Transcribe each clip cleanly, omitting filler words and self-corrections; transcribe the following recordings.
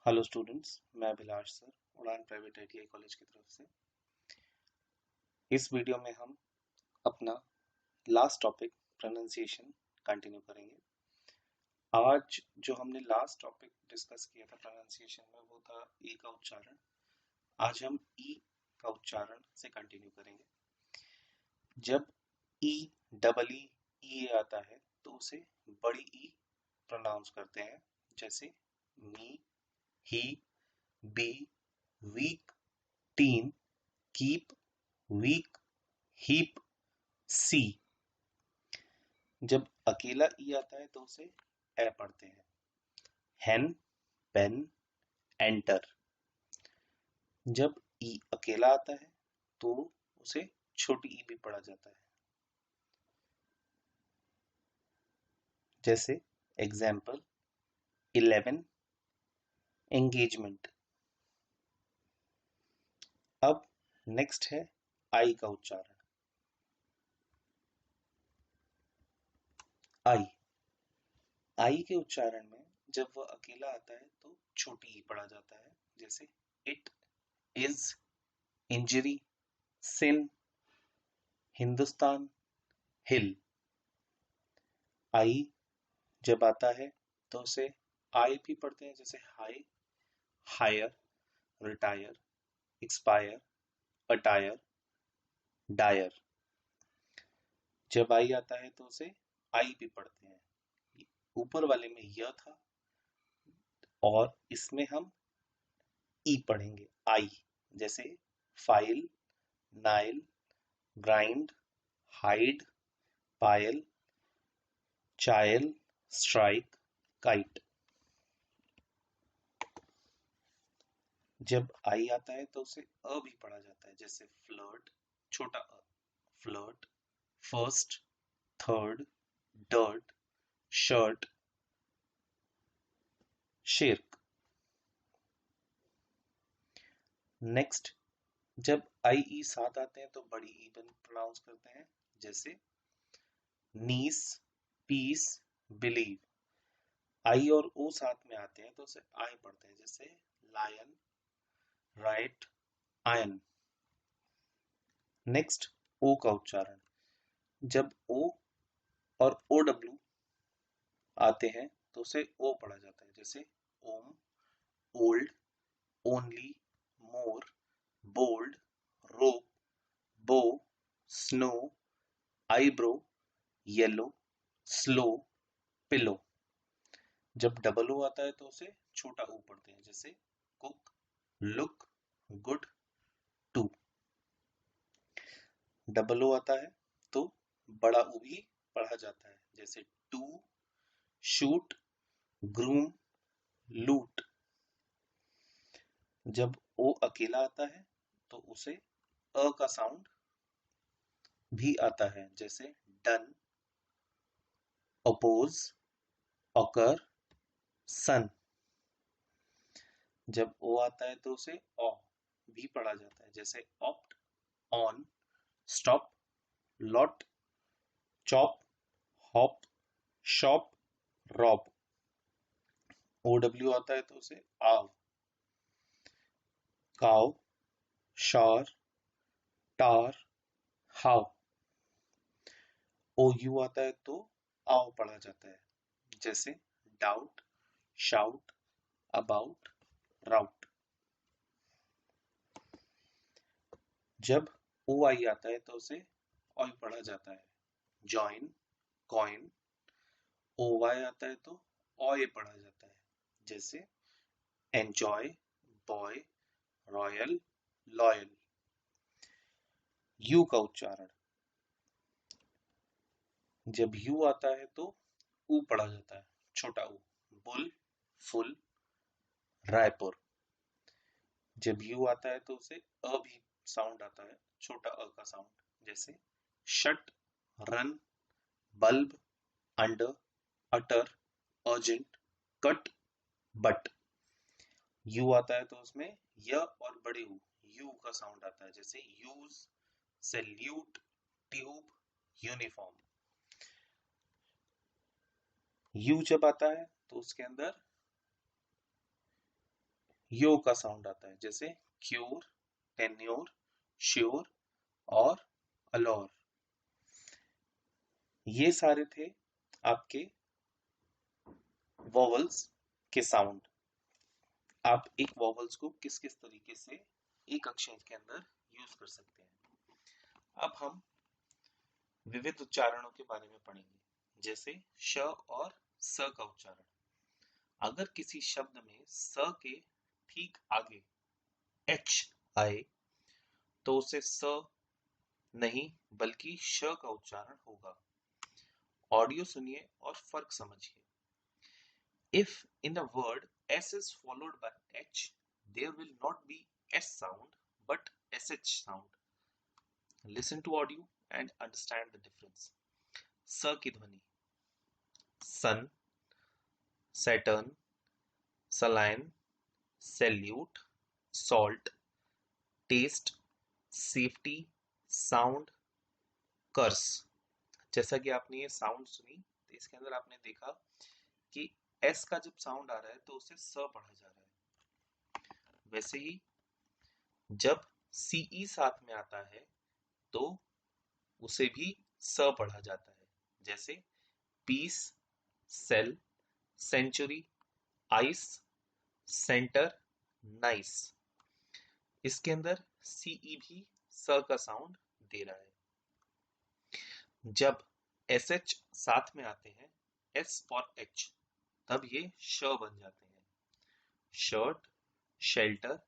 Hello students, मैं Abhilash sir उड़ान private ITI college की तरफ से। इस वीडियो में हम अपना लास्ट टॉपिक प्रोनाउंसिएशन कंटिन्यू करेंगे। आज जो हमने लास्ट टॉपिक डिस्कस किया था प्रोनाउंसिएशन में वो था ई का उच्चारण। आज हम ई का उच्चारण से कंटिन्यू करेंगे। जब ई डबल ई ई आता है तो उसे बड़ी ई प्रोनाउंस करते हैं, जैसे me, he, be, week, teen, keep, week, heap, sea. जब अकेला ई आता है तो उसे ए पढ़ते हैं। हेन, पेन, एंटर। जब ई अकेला आता है तो उसे छोटी ई भी पढ़ा जाता है। जैसे एग्जाम्पल 11 एंगेजमेंट। अब नेक्स्ट है आई का उच्चारण। आई आई के उच्चारण में जब वह अकेला आता है तो छोटी ई पढ़ा जाता है। जैसे इट, इज, इंजरी, सिन, हिंदुस्तान, हिल। आई जब आता है तो उसे आई भी पढ़ते हैं, जैसे high, higher, retire, expire, attire, dire. जब आई आता है तो उसे आई भी पढ़ते हैं। ऊपर वाले में यह था और इसमें हम ई पढ़ेंगे, आई। जैसे फाइल, नाइल, ग्राइंड, हाइड, पायल, चायल, स्ट्राइक, काइट। जब आई आता है तो उसे अ भी पढ़ा जाता है, जैसे फ्लर्ट, छोटा अ, flirt, first, third, dirt, shirt, shirk. Next, जब आई ई साथ आते हैं तो बड़ी ई प्रोनाउंस करते हैं, जैसे नीस, पीस, बिलीव। आई और ओ साथ में आते हैं तो उसे आई पढ़ते हैं, जैसे लायन, राइट, आयन। नेक्स्ट, ओ का उच्चारण। जब ओ और ओ डब्ल्यू आते हैं तो उसे ओ पढ़ा जाता है, जैसे ohm, old, only, more, bold, rope, bow, snow, eyebrow, yellow, slow, pillow. जब डबल ओ आता है तो उसे छोटा ओ पढ़ते हैं, जैसे cook, look, good, too. Double O आता है तो बड़ा ओ भी पढ़ा जाता है, जैसे टू, शूट, ग्रूम, लूट। जब ओ अकेला आता है तो उसे अ का साउंड भी आता है, जैसे डन, अपोज, ऑकर, सन। जब ओ आता है तो उसे ऑ भी पढ़ा जाता है, जैसे opt, on, stop, lot, chop, hop, shop, rob. O W आता है तो उसे आव, काव, शार, टार, हाउ। ओ यू आता है तो आओ पढ़ा जाता है, जैसे डाउट, शाउट, अबाउट, राउट। जब ओ आई आता है तो उसे ऑय पढ़ा जाता है, जॉइन, कॉइन। ओ वाई आता है तो ऑय पढ़ा जाता है, जैसे enjoy, boy, royal, loyal. You का उच्चारण। जब यू आता है तो ऊ पढ़ा जाता है, छोटा ऊ, बुल, फुल, रायपुर। जब यू आता है तो उसे अ भी साउंड आता है, छोटा अ का साउंड, जैसे shut, run, bulb, under, utter, urgent, cut, but. You आता है तो उसमें य और बड़े यू का साउंड आता है, जैसे use, salute, tube, uniform. You जब आता है तो उसके अंदर यो का साउंड आता है, जैसे क्योर, टेन्योर, श्योर और अलोर। ये सारे थे आपके वॉवल्स के साउंड। आप एक वॉवल्स को किस किस तरीके से एक अक्षर के अंदर यूज कर सकते हैं। अब हम विविध उच्चारणों के बारे में पढ़ेंगे, जैसे श और स का उच्चारण। अगर किसी शब्द में स के ठीक आगे एच आए तो उसे स नहीं बल्कि श का उच्चारण होगा। ऑडियो सुनिए और फर्क समझिए। If in a word S is followed by H, there will not be S sound but SH sound. Listen to audio and understand the difference. स की ध्वनि sun, Saturn, saline, salute, salt, taste, safety, sound, curse। जैसा कि आपने ये sound सुनी तो इसके अंदर आपने देखा कि एस का जब साउंड आ रहा है तो उसे स पढ़ा जा रहा है। वैसे ही जब सीई साथ में आता है तो उसे भी स पढ़ा जाता है, जैसे peace, cell, century, ice, centre, nice. इसके अंदर सीई भी स का साउंड दे रहा है। जब एस एच साथ में आते हैं, एस और एच, तब ये श बन जाते हैं। Shirt, shelter,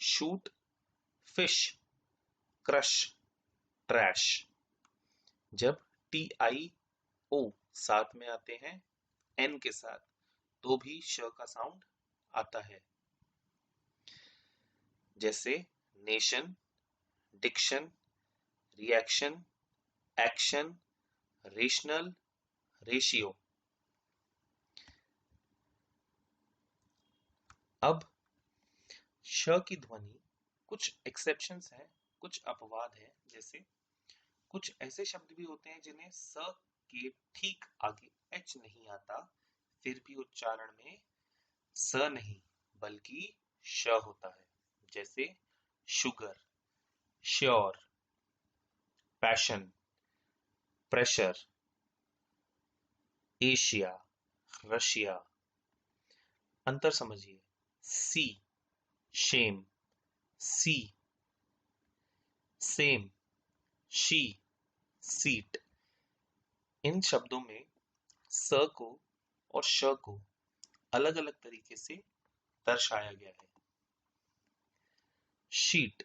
shoot, fish, crush, trash. जब टी आई ओ साथ में आते हैं एन के साथ तो भी श का साउंड आता है, जैसे nation, diction, reaction, action, rational, ratio. अब श की ध्वनि कुछ एक्सेप्शंस हैं, कुछ अपवाद है, जैसे कुछ ऐसे शब्द भी होते हैं जिन्हें स के ठीक आगे एच नहीं आता, फिर भी उच्चारण में स नहीं बल्कि श होता है, जैसे sugar, sure, passion, pressure, Asia, Russia. अंतर समझिए। Sea, shame, sea, same, she, seat. इन शब्दों में स को और श को अलग अलग तरीके से दर्शाया गया है। Sheet,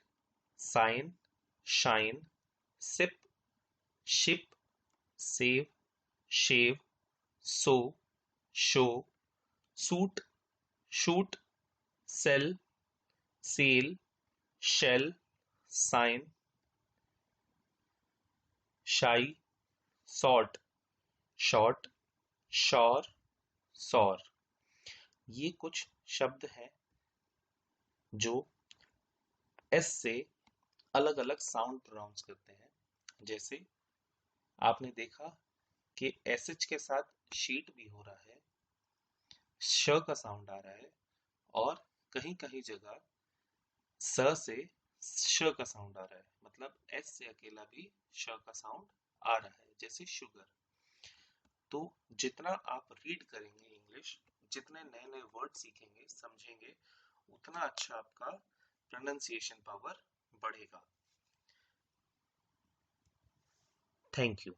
sign, shine, sip, ship, save, shave, so, show, suit, shoot, sale, sell, shell, sign, shy, sort, short, shore, sour. ये कुछ शब्द हैं जो एस से अलग अलग साउंड प्रोनाउंस करते हैं, जैसे आपने देखा कि एस एच के साथ शीट भी हो रहा है, श का साउंड आ रहा है, और कहीं कहीं जगह स से श का साउंड आ रहा है, मतलब एस से अकेला भी श का साउंड आ रहा है, जैसे शुगर। तो जितना आप रीड करेंगे इंग्लिश, जितने नए नए वर्ड सीखेंगे, समझेंगे, उतना अच्छा आपका प्रोनाउंसिएशन पावर बढ़ेगा। Thank you.